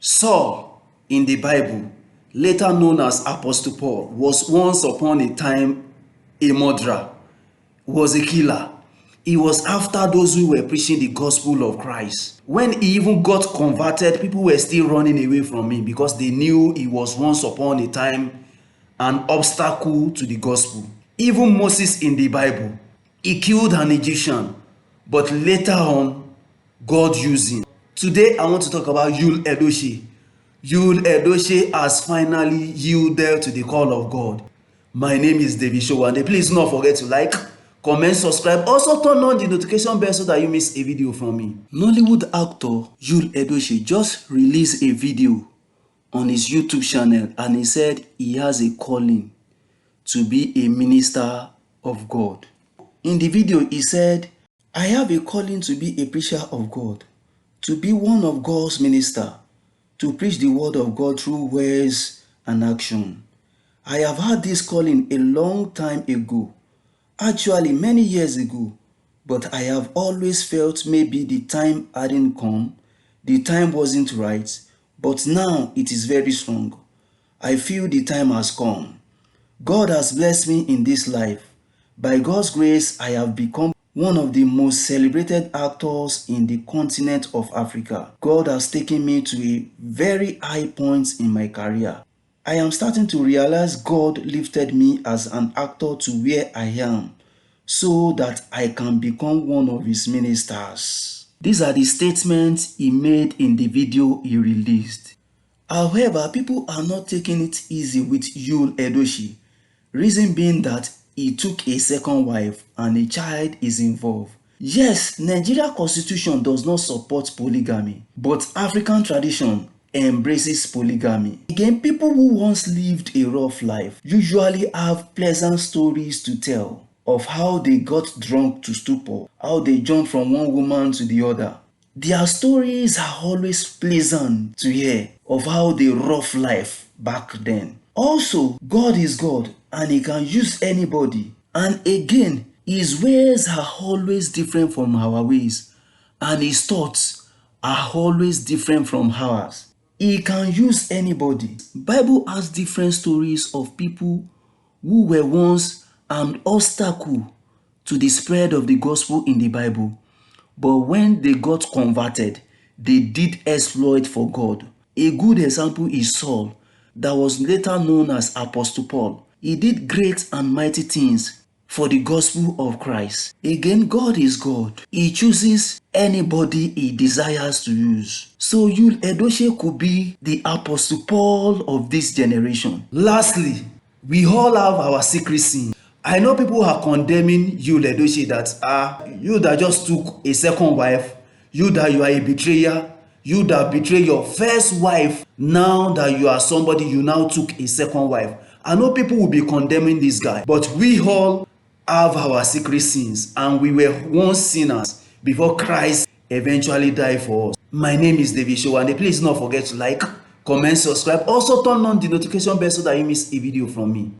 Saul in the Bible, later known as Apostle Paul, was once upon a time a murderer, was a killer. It was after those who were preaching the gospel of Christ. When he even got converted, people were still running away from him because they knew he was once upon a time an obstacle to the gospel. Even Moses in the Bible, he killed an Egyptian, but later on, God used him. Today, I want to talk about Yul Edochie. Yul Edochie has finally yielded to the call of God. My name is David Showande. Please do not forget to like, comment, subscribe. Also turn on the notification bell so that you miss a video from me. Nollywood actor Yul Edochie just released a video on his YouTube channel and he said he has a calling to be a minister of God. In the video, he said, I have a calling to be a preacher of God, to be one of God's minister, to preach the word of God through words and action. I have had this calling a long time ago, actually many years ago, but I have always felt maybe the time hadn't come, the time wasn't right, but now it is very strong. I feel the time has come. God has blessed me in this life. By God's grace, I have become one of the most celebrated actors in the continent of Africa. God has taken me to a very high point in my career. I am starting to realize God lifted me as an actor to where I am so that I can become one of his ministers. These are the statements he made in the video he released. However, people are not taking it easy with Yul Edochie. Reason being that he took a second wife and a child is involved. Yes, Nigeria constitution does not support polygamy, but African tradition embraces polygamy. Again, people who once lived a rough life usually have pleasant stories to tell of how they got drunk to stupor, how they jumped from one woman to the other. Their stories are always pleasant to hear of how they rough life back then. Also, God is God and he can use anybody. And again, his ways are always different from our ways. And his thoughts are always different from ours. He can use anybody. Bible has different stories of people who were once an obstacle to the spread of the gospel in the Bible. But when they got converted, they did exploit for God. A good example is Saul, that was later known as Apostle Paul. He did great and mighty things for the gospel of Christ. Again, God is God. He chooses anybody he desires to use. So Yul Edochie could be the Apostle Paul of this generation. Lastly, we all have our secret sin. I know people are condemning Yul Edochie that you that just took a second wife, you that you are a betrayer, you that betray your first wife, now that you are somebody, you now took a second wife. I know people will be condemning this guy, but we all have our secret sins and we were once sinners before Christ eventually died for us. My name is David Showande. Please do not forget to like, comment, subscribe. Also turn on the notification bell so that you miss a video from me.